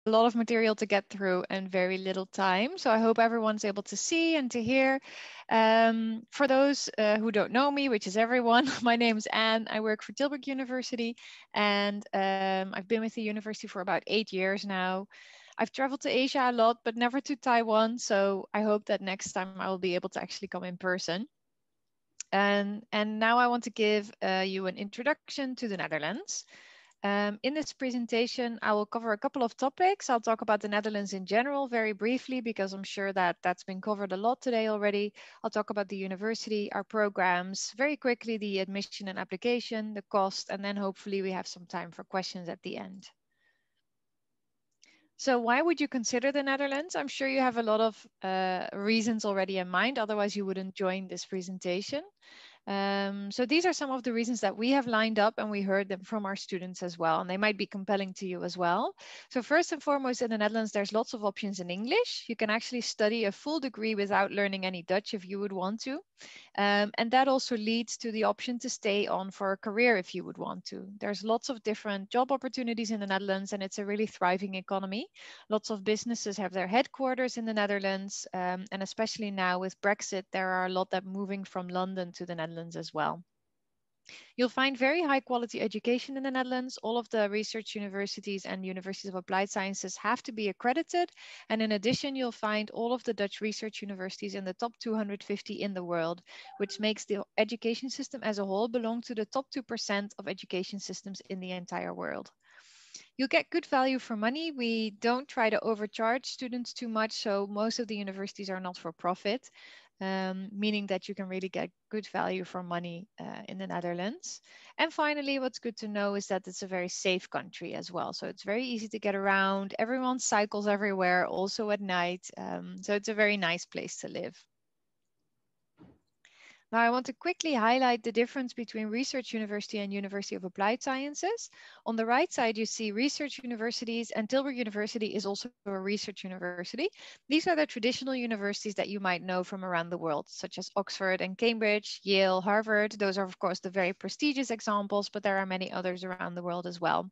lot of material to get through and very little time. So I hope everyone's able to see and to hear. For those who don't know me, which is everyone, my name is Anne. I work for Tilburg University, and I've been with the university for about 8 years now. I've traveled to Asia a lot, but never to Taiwan. So I hope that next time I will be able to actually come in person. And now I want to give you an introduction to the Netherlands. In this presentation, I will cover a couple of topics. I'll talk about the Netherlands in general very briefly, because I'm sure that that's been covered a lot today already. I'll talk about the university, our programs, very quickly, the admission and application, the cost, and then hopefully we have some time for questions at the end. So why would you consider the Netherlands? I'm sure you have a lot of reasons already in mind, otherwise you wouldn't join this presentation. So these are some of the reasons that we have lined up, and we heard them from our students as well, and they might be compelling to you as well. So first and foremost, in the Netherlands, there's lots of options in English. You can actually study a full degree without learning any Dutch if you would want to. And that also leads to the option to stay on for a career if you would want to. There's lots of different job opportunities in the Netherlands, and it's a really thriving economy. Lots of businesses have their headquarters in the Netherlands, and especially now with Brexit, there are a lot that moving from London to the Netherlands as well. You'll find very high quality education in the Netherlands. All of the research universities and universities of applied sciences have to be accredited. And in addition, you'll find all of the Dutch research universities in the top 250 in the world, which makes the education system as a whole belong to the top 2% of education systems in the entire world. You'll get good value for money. We don't try to overcharge students too much, so most of the universities are not for profit. Meaning that you can really get good value for money in the Netherlands. And finally, what's good to know is that it's a very safe country as well. So it's very easy to get around. Everyone cycles everywhere, also at night. So it's a very nice place to live. Now, I want to quickly highlight the difference between research university and University of Applied Sciences. On the right side, you see research universities, and Tilburg University is also a research university. These are the traditional universities that you might know from around the world, such as Oxford and Cambridge, Yale, Harvard. Those are, of course, the very prestigious examples, but there are many others around the world as well.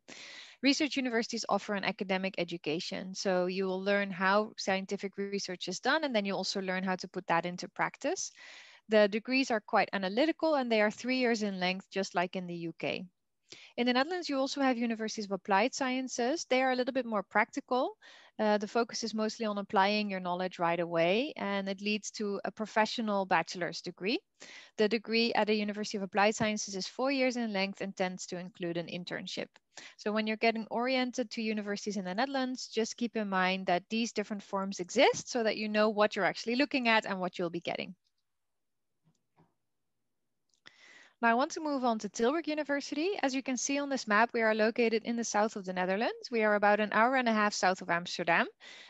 Research universities offer an academic education. So you will learn how scientific research is done, and then you also learn how to put that into practice. The degrees are quite analytical, and they are 3 years in length, just like in the UK. In the Netherlands, you also have universities of applied sciences. They are a little bit more practical. The focus is mostly on applying your knowledge right away, and it leads to a professional bachelor's degree. The degree at the University of Applied Sciences is 4 years in length and tends to include an internship. So when you're getting oriented to universities in the Netherlands, just keep in mind that these different forms exist so that you know what you're actually looking at and what you'll be getting. Now I want to move on to Tilburg University. As you can see on this map, we are located in the south of the Netherlands. We are about an hour and a half south of Amsterdam.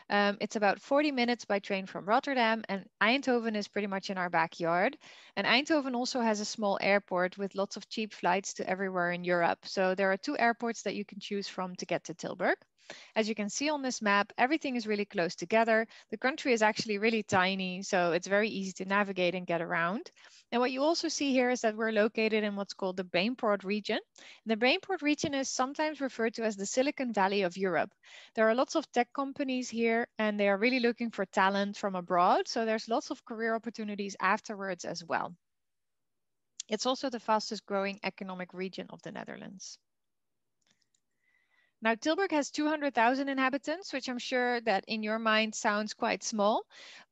It's about 40 minutes by train from Rotterdam, and Eindhoven is pretty much in our backyard. And Eindhoven also has a small airport with lots of cheap flights to everywhere in Europe. So there are 2 airports that you can choose from to get to Tilburg. As you can see on this map, everything is really close together. The country is actually really tiny, so it's very easy to navigate and get around. And what you also see here is that we're located in what's called the Brainport region. The Brainport region is sometimes referred to as the Silicon Valley of Europe. There are lots of tech companies here, and they are really looking for talent from abroad. So there's lots of career opportunities afterwards as well. It's also the fastest growing economic region of the Netherlands. Now, Tilburg has 200,000 inhabitants, which I'm sure that in your mind sounds quite small,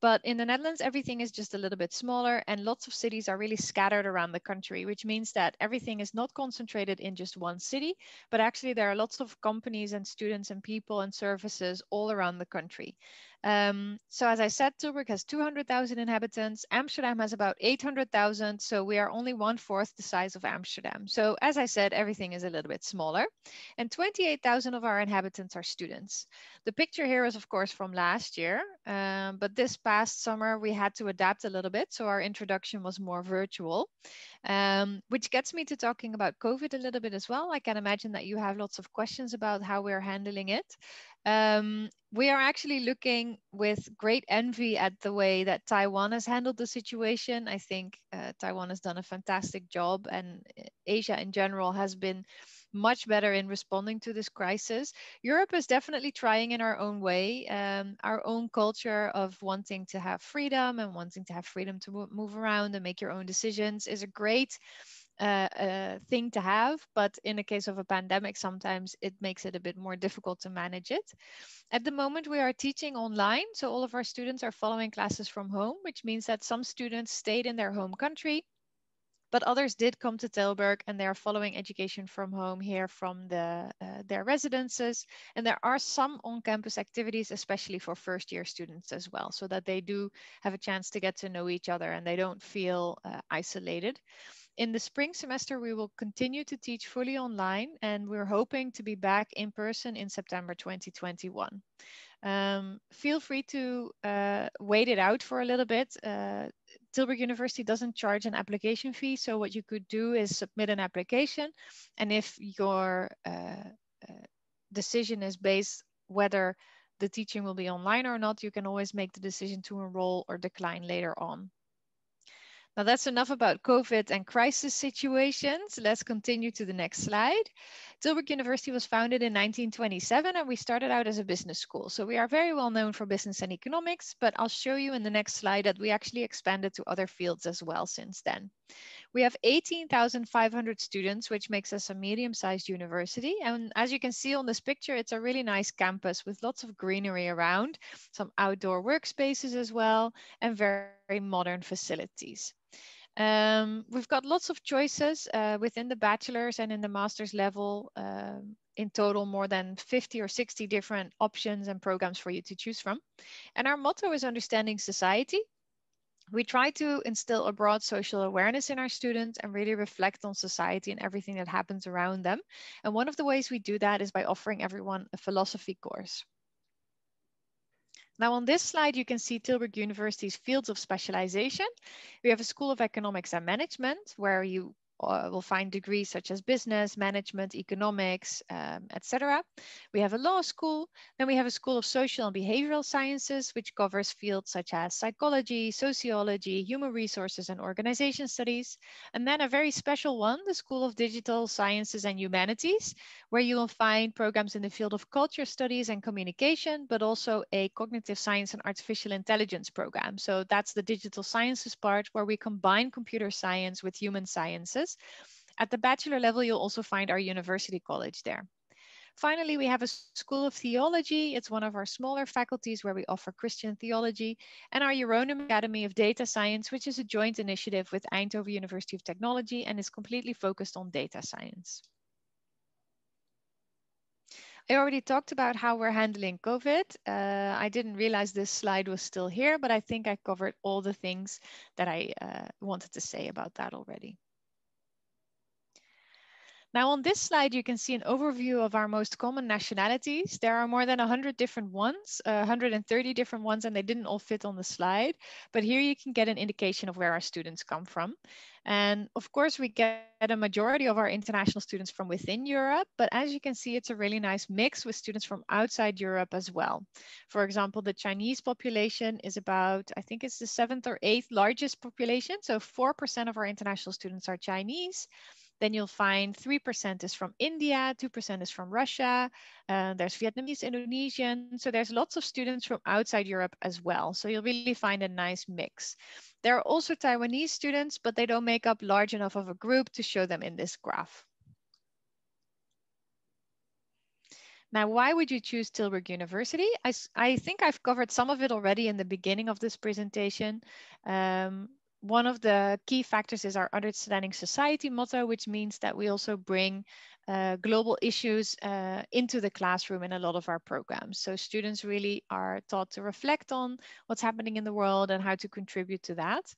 but in the Netherlands, everything is just a little bit smaller, and lots of cities are really scattered around the country, which means that everything is not concentrated in just one city, but actually there are lots of companies and students and people and services all around the country. So as I said, Tilburg has 200,000 inhabitants. Amsterdam has about 800,000. So we are only 1/4 the size of Amsterdam. So as I said, everything is a little bit smaller. And 28,000 of our inhabitants are students. The picture here is, of course, from last year. But this past summer, we had to adapt a little bit. So our introduction was more virtual, which gets me to talking about COVID a little bit as well. I can imagine that you have lots of questions about how we're handling it. We are actually looking with great envy at the way that Taiwan has handled the situation. I think Taiwan has done a fantastic job, and Asia in general has been much better in responding to this crisis. Europe is definitely trying in our own way. Our own culture of wanting to have freedom and wanting to have freedom to move around and make your own decisions is a great thing to have, but in the case of a pandemic, sometimes it makes it a bit more difficult to manage it. At the moment, we are teaching online, so all of our students are following classes from home, which means that some students stayed in their home country, but others did come to Tilburg and they are following education from home here from their residences. And there are some on-campus activities, especially for first-year students as well, so that they do have a chance to get to know each other and they don't feel isolated. In the spring semester, we will continue to teach fully online, and we're hoping to be back in person in September 2021. Feel free to wait it out for a little bit. Tilburg University doesn't charge an application fee, so what you could do is submit an application, and if your decision is based whether the teaching will be online or not, you can always make the decision to enroll or decline later on. Now that's enough about COVID and crisis situations. Let's continue to the next slide. Tilburg University was founded in 1927 and we started out as a business school. So we are very well known for business and economics, but I'll show you in the next slide that we actually expanded to other fields as well since then. We have 18,500 students, which makes us a medium-sized university. And as you can see on this picture, it's a really nice campus with lots of greenery around, some outdoor workspaces as well, and very modern facilities. We've got lots of choices within the bachelor's and in the master's level. In total, more than 50 or 60 different options and programs for you to choose from. And our motto is understanding society. We try to instill a broad social awareness in our students and really reflect on society and everything that happens around them. And one of the ways we do that is by offering everyone a philosophy course. Now on this slide, you can see Tilburg University's fields of specialization. We have a School of Economics and Management, where you will find degrees such as business, management, economics, etc. We have a law school. Then we have a School of Social and Behavioral Sciences, which covers fields such as psychology, sociology, human resources, and organization studies. And then a very special one, the School of Digital Sciences and Humanities, where you will find programs in the field of culture studies and communication, but also a cognitive science and artificial intelligence program. So that's the digital sciences part, where we combine computer science with human sciences. At the bachelor level, you'll also find our university college there. Finally, we have a School of Theology. It's one of our smaller faculties where we offer Christian theology, and our Jeroen Academy of Data Science, which is a joint initiative with Eindhoven University of Technology and is completely focused on data science. I already talked about how we're handling COVID. I didn't realize this slide was still here, but I think I covered all the things that I wanted to say about that already. Now on this slide, you can see an overview of our most common nationalities. There are more than 100 different ones, 130 different ones, and they didn't all fit on the slide. But here you can get an indication of where our students come from. And of course, we get a majority of our international students from within Europe. But as you can see, it's a really nice mix with students from outside Europe as well. For example, the Chinese population is about, I think it's the 7th or 8th largest population. So 4% of our international students are Chinese. Then you'll find 3% is from India, 2% is from Russia, there's Vietnamese, Indonesian. So there's lots of students from outside Europe as well. So you'll really find a nice mix. There are also Taiwanese students, but they don't make up large enough of a group to show them in this graph. Now, why would you choose Tilburg University? I think I've covered some of it already in the beginning of this presentation. One of the key factors is our understanding society motto, which means that we also bring global issues into the classroom in a lot of our programs. So students really are taught to reflect on what's happening in the world and how to contribute to that.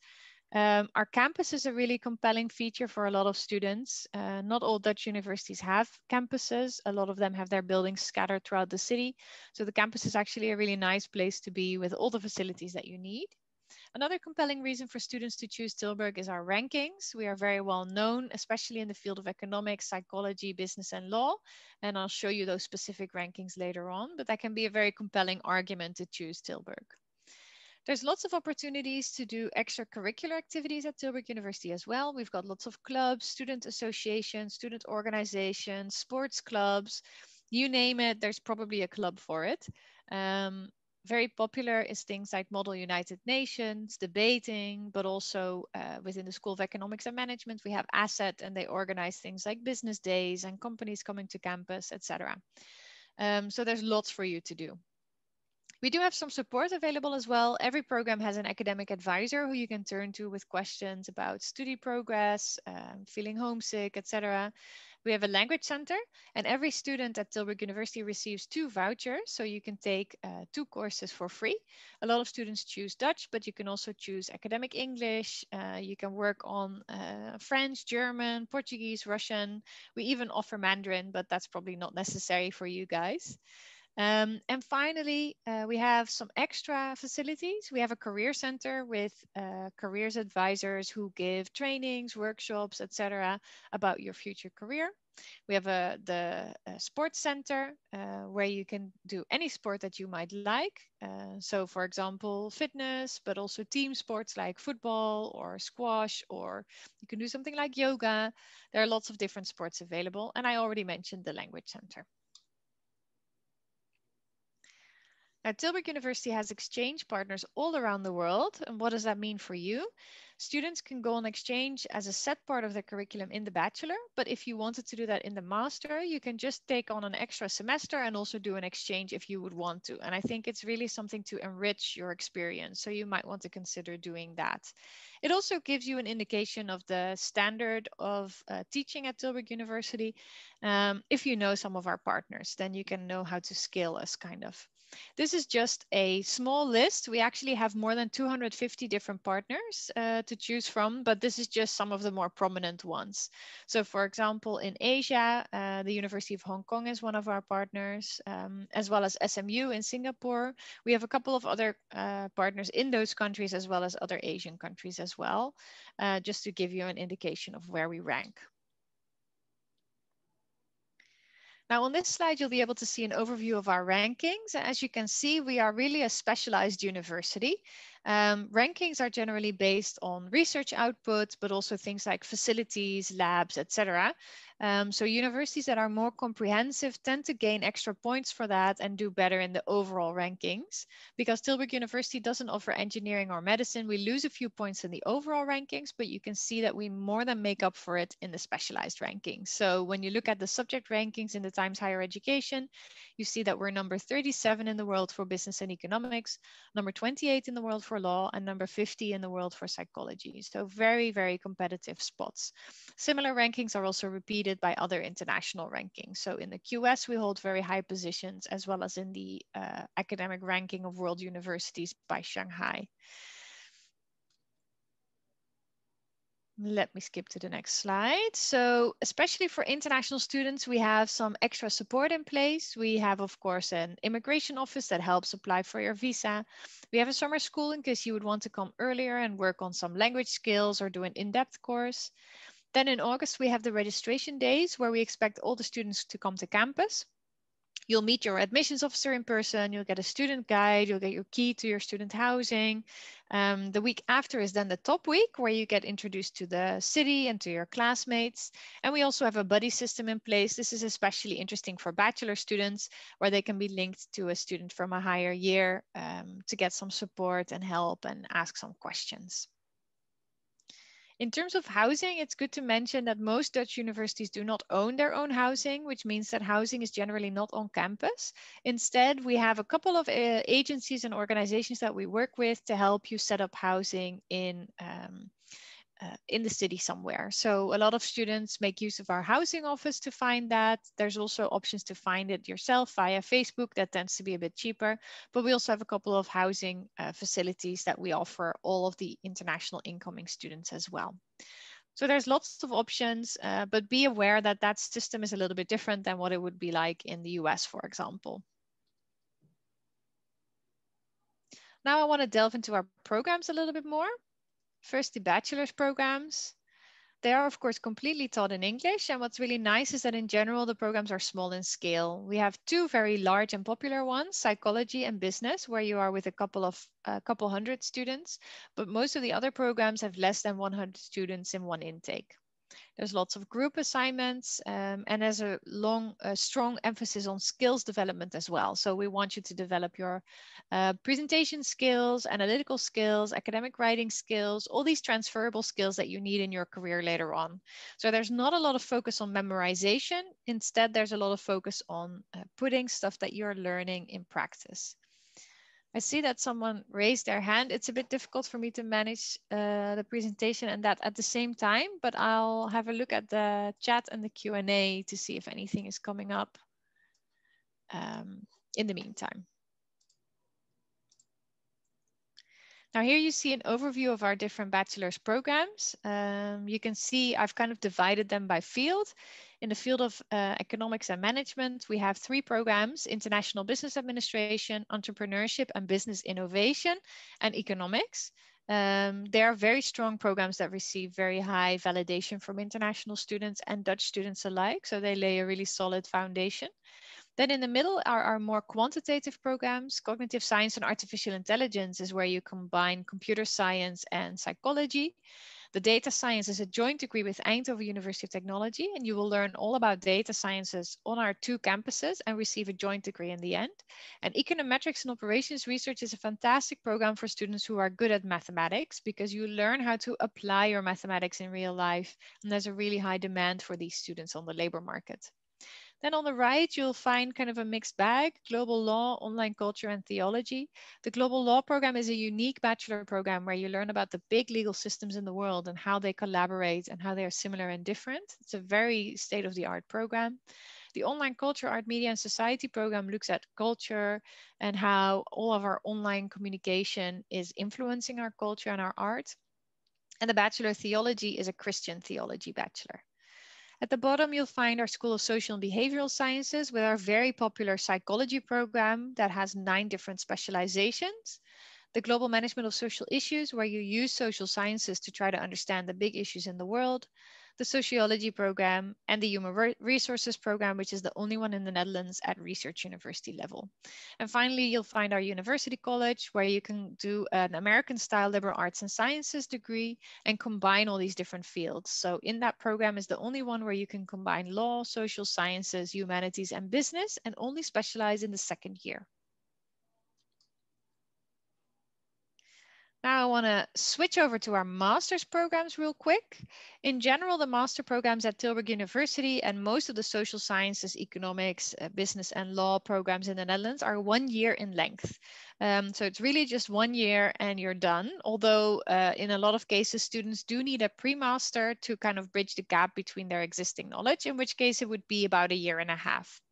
Our campus is a really compelling feature for a lot of students. Not all Dutch universities have campuses. A lot of them have their buildings scattered throughout the city. So the campus is actually a really nice place to be with all the facilities that you need. Another compelling reason for students to choose Tilburg is our rankings. We are very well known, especially in the field of economics, psychology, business, and law. And I'll show you those specific rankings later on, but that can be a very compelling argument to choose Tilburg. There's lots of opportunities to do extracurricular activities at Tilburg University as well. We've got lots of clubs, student associations, student organizations, sports clubs, you name it, there's probably a club for it. Very popular is things like Model United Nations, debating, but also within the School of Economics and Management, we have ASSET, and they organize things like business days and companies coming to campus, etc. So there's lots for you to do. We do have some support available as well. Every program has an academic advisor who you can turn to with questions about study progress, feeling homesick, etc. We have a language center, and every student at Tilburg University receives 2 vouchers, so you can take 2 courses for free. A lot of students choose Dutch, but you can also choose academic English. You can work on French, German, Portuguese, Russian. We even offer Mandarin, but that's probably not necessary for you guys. And finally, we have some extra facilities. We have a career center with careers advisors who give trainings, workshops, etc. about your future career. We have the sports center where you can do any sport that you might like. So for example, fitness, but also team sports like football or squash, or you can do something like yoga. There are lots of different sports available. And I already mentioned the language center. Now, Tilburg University has exchange partners all around the world. And what does that mean for you? Students can go on exchange as a set part of their curriculum in the bachelor, but if you wanted to do that in the master, you can just take on an extra semester and also do an exchange if you would want to. And I think it's really something to enrich your experience. So you might want to consider doing that. It also gives you an indication of the standard of teaching at Tilburg University. If you know some of our partners, then you can know how to scale us kind of. This is just a small list. We actually have more than 250 different partners to choose from, but this is just some of the more prominent ones. So for example, in Asia, the University of Hong Kong is one of our partners, as well as SMU in Singapore. We have a couple of other partners in those countries, as well as other Asian countries as well, just to give you an indication of where we rank. Now on this slide, you'll be able to see an overview of our rankings. As you can see, we are really a specialized university. Rankings are generally based on research output, but also things like facilities, labs, etc. So universities that are more comprehensive tend to gain extra points for that and do better in the overall rankings. Because Tilburg University doesn't offer engineering or medicine, we lose a few points in the overall rankings, but you can see that we more than make up for it in the specialized rankings. So when you look at the subject rankings in the Times Higher Education, you see that we're number 37 in the world for business and economics, number 28 in the world for law, and number 50 in the world for psychology. So very, very competitive spots. Similar rankings are also repeated by other international rankings. So in the QS, we hold very high positions, as well as in the academic ranking of world universities by Shanghai. Let me skip to the next slide. So especially for international students, we have some extra support in place. We have, of course, an immigration office that helps apply for your visa. We have a summer school in case you would want to come earlier and work on some language skills or do an in-depth course. Then in August, we have the registration days where we expect all the students to come to campus. You'll meet your admissions officer in person, you'll get a student guide, you'll get your key to your student housing. The week after is then the top week where you get introduced to the city and to your classmates. And we also have a buddy system in place. This is especially interesting for bachelor students where they can be linked to a student from a higher year to get some support and help and ask some questions. In terms of housing, it's good to mention that most Dutch universities do not own their own housing, which means that housing is generally not on campus. Instead, we have a couple of agencies and organizations that we work with to help you set up housing in the city somewhere. So a lot of students make use of our housing office to find that. There's also options to find it yourself via Facebook. That tends to be a bit cheaper, but we also have a couple of housing facilities that we offer all of the international incoming students as well. So there's lots of options, but be aware that that system is a little bit different than what it would be like in the US, for example. Now I want to delve into our programs a little bit more. First, the bachelor's programs. They are, of course, completely taught in English. And what's really nice is that in general, the programs are small in scale. We have two very large and popular ones, psychology and business, where you are with a couple hundred students. But most of the other programs have less than 100 students in one intake. There's lots of group assignments, and there's a strong emphasis on skills development as well. So we want you to develop your presentation skills, analytical skills, academic writing skills, all these transferable skills that you need in your career later on. So there's not a lot of focus on memorization. Instead, there's a lot of focus on putting stuff that you're learning in practice. I see that someone raised their hand. It's a bit difficult for me to manage the presentation and that at the same time, but I'll have a look at the chat and the Q&A to see if anything is coming up in the meantime. Now here you see an overview of our different bachelor's programs. You can see I've kind of divided them by field. In the field of economics and management, we have 3 programs: international business administration, entrepreneurship and business innovation, and economics. They are very strong programs that receive very high validation from international students and Dutch students alike. So they lay a really solid foundation. Then in the middle are our more quantitative programs. Cognitive science and artificial intelligence is where you combine computer science and psychology. The data science is a joint degree with Eindhoven University of Technology, and you will learn all about data sciences on our 2 campuses and receive a joint degree in the end. And econometrics and operations research is a fantastic program for students who are good at mathematics, because you learn how to apply your mathematics in real life. And there's a really high demand for these students on the labor market. Then on the right, you'll find kind of a mixed bag: global law, online culture, and theology. The global law program is a unique bachelor program where you learn about the big legal systems in the world and how they collaborate and how they are similar and different. It's a very state-of-the-art program. The online culture, art, media, and society program looks at culture and how all of our online communication is influencing our culture and our art. And the bachelor of theology is a Christian theology bachelor. At the bottom, you'll find our School of Social and Behavioral Sciences with our very popular psychology program that has 9 different specializations. The Global Management of Social Issues, where you use social sciences to try to understand the big issues in the world. The Sociology program, and the Human Resources program, which is the only one in the Netherlands at research university level. And finally, you'll find our University College, where you can do an American-style liberal arts and sciences degree and combine all these different fields. So in that program is the only one where you can combine law, social sciences, humanities, and business, and only specialize in the 2nd year. Now I want to switch over to our master's programs real quick. In general, the master programs at Tilburg University and most of the social sciences, economics, business and law programs in the Netherlands are 1 year in length. So it's really just 1 year and you're done. Although in a lot of cases, students do need a pre-master to kind of bridge the gap between their existing knowledge, in which case it would be about 1.5 years.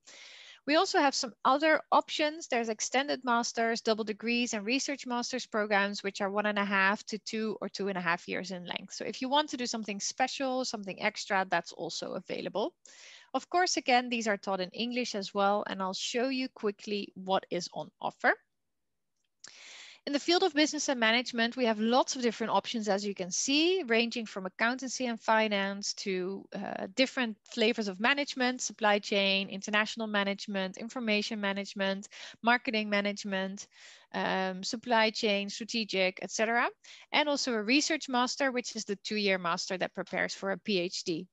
We also have some other options. There's extended masters, double degrees, and research master's programs, which are 1.5 to 2 or 2.5 years in length. So if you want to do something special, something extra, that's also available. Of course, again, these are taught in English as well, and I'll show you quickly what is on offer. In the field of business and management, we have lots of different options, as you can see, ranging from accountancy and finance to different flavors of management, supply chain, international management, information management, marketing management, supply chain, strategic, etc. And also a research master, which is the 2-year master that prepares for a PhD.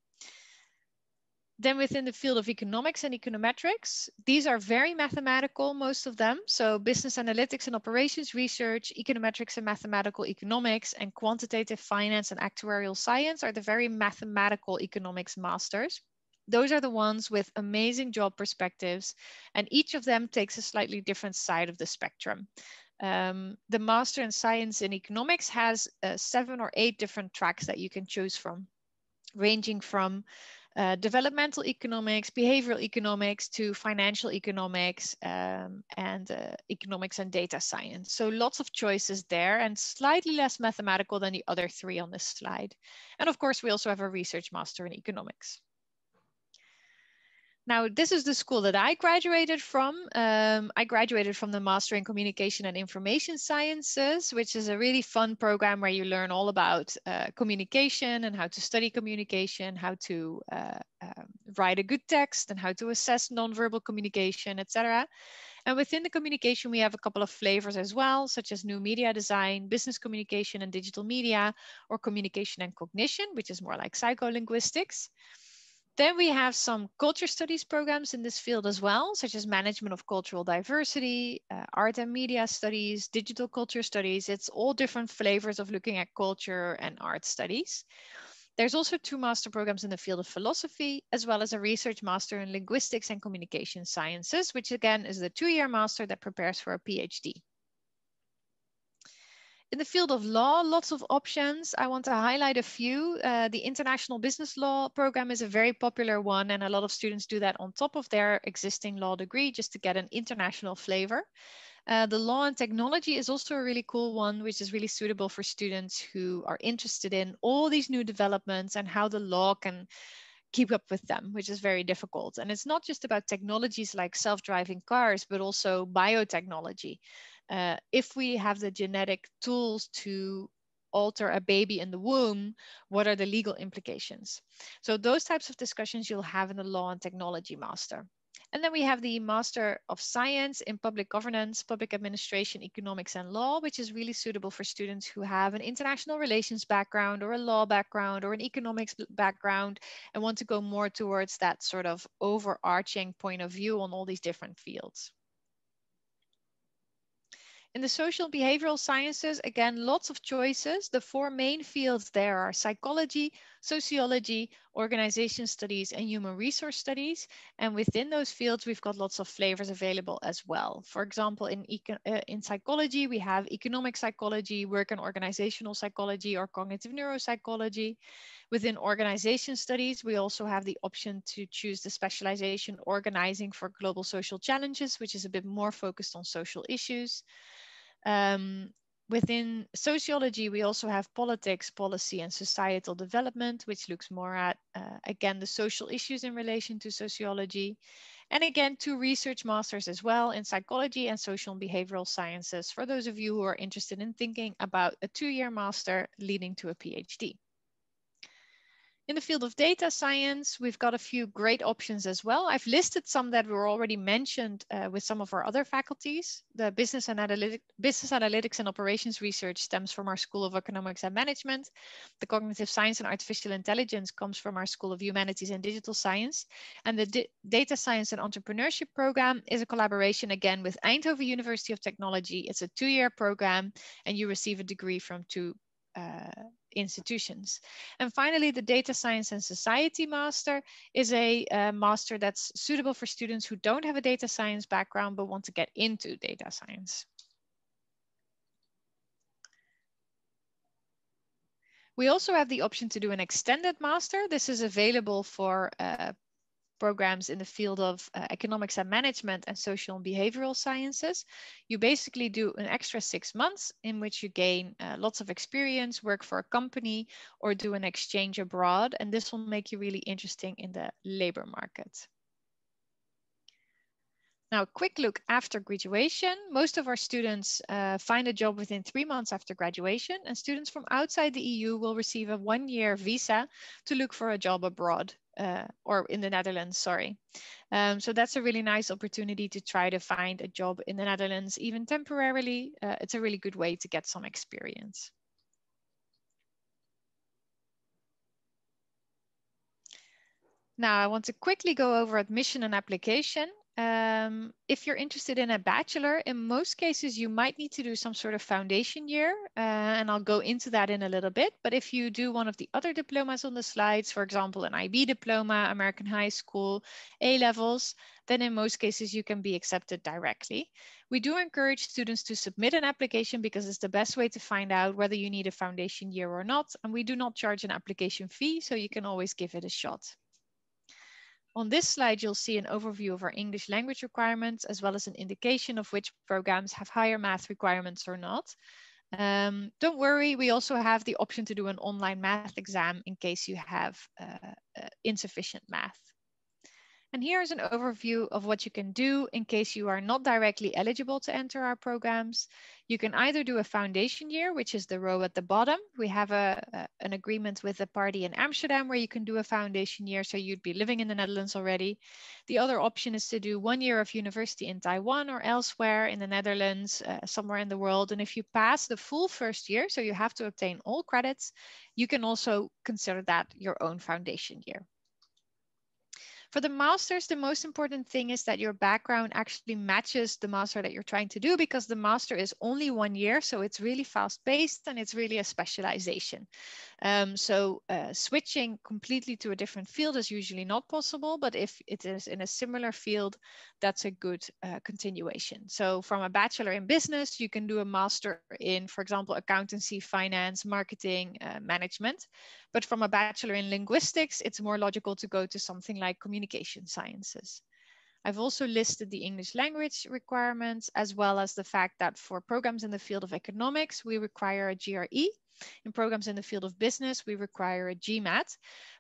Then within the field of economics and econometrics, these are very mathematical, most of them. So business analytics and operations research, econometrics and mathematical economics, and quantitative finance and actuarial science are the very mathematical economics masters. Those are the ones with amazing job perspectives, and each of them takes a slightly different side of the spectrum. The master in science and economics has 7 or 8 different tracks that you can choose from, ranging from developmental economics, behavioral economics, to financial economics, and economics and data science. So lots of choices there, and slightly less mathematical than the other 3 on this slide. And of course, we also have a research master in economics. Now, this is the school that I graduated from. I graduated from the Master in Communication and Information Sciences, which is a really fun program where you learn all about communication and how to study communication, how to write a good text and how to assess nonverbal communication, etc. And within the communication, we have a couple of flavors as well, such as new media design, business communication and digital media, or communication and cognition, which is more like psycholinguistics. Then we have some culture studies programs in this field as well, such as management of cultural diversity, art and media studies, digital culture studies. It's all different flavors of looking at culture and art studies. There's also 2 master programs in the field of philosophy, as well as a research master in linguistics and communication sciences, which again is the 2-year master that prepares for a PhD. In the field of law, lots of options. I want to highlight a few. The International Business Law program is a very popular one, and a lot of students do that on top of their existing law degree just to get an international flavor. The Law and Technology is also a really cool one, which is really suitable for students who are interested in all these new developments and how the law can keep up with them, which is very difficult. And it's not just about technologies like self-driving cars, but also biotechnology. If we have the genetic tools to alter a baby in the womb, what are the legal implications? So those types of discussions you'll have in the Law and Technology Master. And then we have the Master of Science in Public Governance, Public Administration, Economics and Law, which is really suitable for students who have an international relations background or a law background or an economics background and want to go more towards that sort of overarching point of view on all these different fields. In the social and behavioral sciences, again, lots of choices. The 4 main fields there are psychology, sociology, organization studies, and human resource studies. And within those fields, we've got lots of flavors available as well. For example, in psychology, we have economic psychology, work and organizational psychology, or cognitive neuropsychology. Within organization studies, we also have the option to choose the specialization organizing for global social challenges, which is a bit more focused on social issues. Within sociology, we also have politics, policy, and societal development, which looks more at, again, the social issues in relation to sociology. And again, 2 research masters as well in psychology and social and behavioral sciences for those of you who are interested in thinking about a 2-year master leading to a PhD. In the field of data science, we've got a few great options as well. I've listed some that were already mentioned with some of our other faculties. The business analytics and operations research stems from our School of Economics and Management. The cognitive science and artificial intelligence comes from our School of Humanities and Digital Science. And the data science and entrepreneurship program is a collaboration again with Eindhoven University of Technology. It's a 2-year program and you receive a degree from 2 institutions. And finally, the Data Science and Society Master is a master that's suitable for students who don't have a data science background but want to get into data science. We also have the option to do an extended master. This is available for programs in the field of economics and management and social and behavioral sciences. You basically do an extra 6 months in which you gain lots of experience, work for a company, or do an exchange abroad. And this will make you really interesting in the labor market. Now, a quick look after graduation. Most of our students find a job within 3 months after graduation, and students from outside the EU will receive a 1-year visa to look for a job abroad. Or in the Netherlands, sorry. So that's a really nice opportunity to try to find a job in the Netherlands, even temporarily. It's a really good way to get some experience. Now, I want to quickly go over admission and application. If you're interested in a bachelor, in most cases, you might need to do some sort of foundation year, and I'll go into that in a little bit. But if you do one of the other diplomas on the slides, for example, an IB diploma, American high school, A-levels, then in most cases, you can be accepted directly. We do encourage students to submit an application because it's the best way to find out whether you need a foundation year or not. And we do not charge an application fee, so you can always give it a shot. On this slide, you'll see an overview of our English language requirements, as well as an indication of which programs have higher math requirements or not. Don't worry, we also have the option to do an online math exam in case you have insufficient math. And here's an overview of what you can do in case you are not directly eligible to enter our programs. You can either do a foundation year, which is the row at the bottom. We have an agreement with a party in Amsterdam where you can do a foundation year, so you'd be living in the Netherlands already. The other option is to do 1 year of university in Taiwan or elsewhere in the Netherlands, somewhere in the world. And if you pass the full first year, so you have to obtain all credits, you can also consider that your own foundation year. For the master's, the most important thing is that your background actually matches the master that you're trying to do, because the master is only 1 year, so it's really fast-paced and it's really a specialization. Switching completely to a different field is usually not possible, but if it is in a similar field, that's a good continuation. So from a bachelor in business, you can do a master in, for example, accountancy, finance, marketing, management. But from a bachelor in linguistics, it's more logical to go to something like communication sciences. I've also listed the English language requirements, as well as the fact that for programs in the field of economics, we require a GRE. In programs in the field of business, we require a GMAT.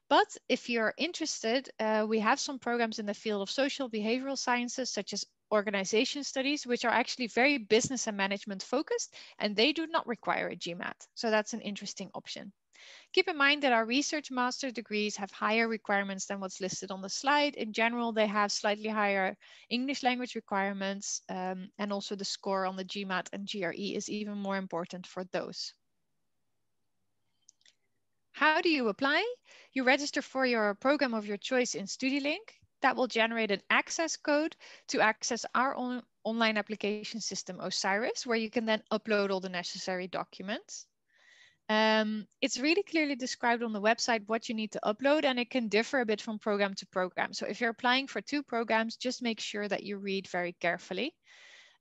But if you're interested, we have some programs in the field of social behavioral sciences, such as organization studies, which are actually very business and management focused, and they do not require a GMAT. So that's an interesting option. Keep in mind that our research master degrees have higher requirements than what's listed on the slide. In general, they have slightly higher English language requirements, and also the score on the GMAT and GRE is even more important for those. How do you apply? You register for your program of your choice in StudyLink. That will generate an access code to access our own online application system, Osiris, where you can then upload all the necessary documents. It's really clearly described on the website what you need to upload, and it can differ a bit from program to program. So if you're applying for 2 programs, just make sure that you read very carefully.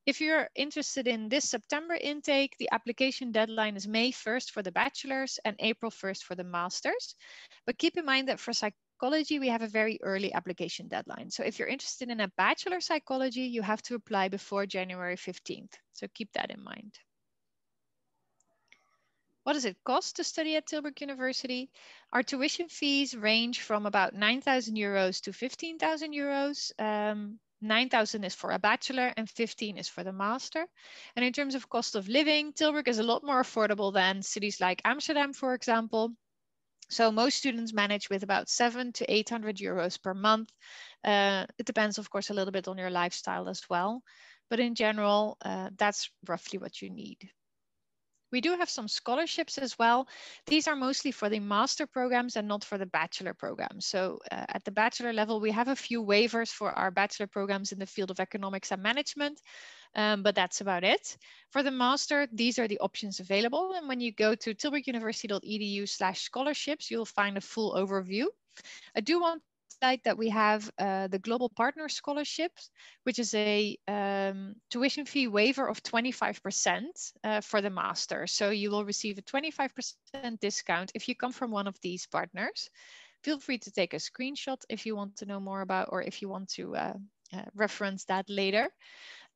If you're interested in this September intake, the application deadline is May 1st for the bachelor's and April 1st for the master's. But keep in mind that for psychology, we have a very early application deadline. So if you're interested in a bachelor psychology, you have to apply before January 15th. So keep that in mind. What does it cost to study at Tilburg University? Our tuition fees range from about 9,000 euros to 15,000 euros. 9,000 is for a bachelor and 15 is for the master. And in terms of cost of living, Tilburg is a lot more affordable than cities like Amsterdam, for example. So most students manage with about 700 to 800 euros per month. It depends, of course, a little bit on your lifestyle as well. But in general, that's roughly what you need. We do have some scholarships as well. These are mostly for the master programs and not for the bachelor programs. So at the bachelor level, we have a few waivers for our bachelor programs in the field of economics and management, but that's about it. For the master, these are the options available. And when you go to tilburguniversity.edu/scholarships, you'll find a full overview. I do want that we have the Global Partner Scholarships, which is a tuition fee waiver of 25% for the master. So you will receive a 25% discount if you come from one of these partners. Feel free to take a screenshot if you want to know more about, or if you want to reference that later.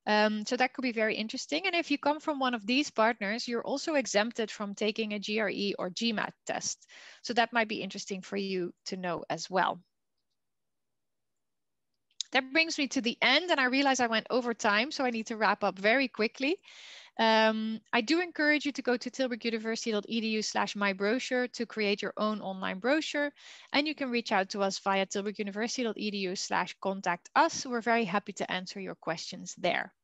So that could be very interesting. And if you come from one of these partners, you're also exempted from taking a GRE or GMAT test. So that might be interesting for you to know as well. That brings me to the end, and I realize I went over time, so I need to wrap up very quickly. I do encourage you to go to tilburguniversity.edu/mybrochure to create your own online brochure, and you can reach out to us via tilburguniversity.edu/contact us. We're very happy to answer your questions there.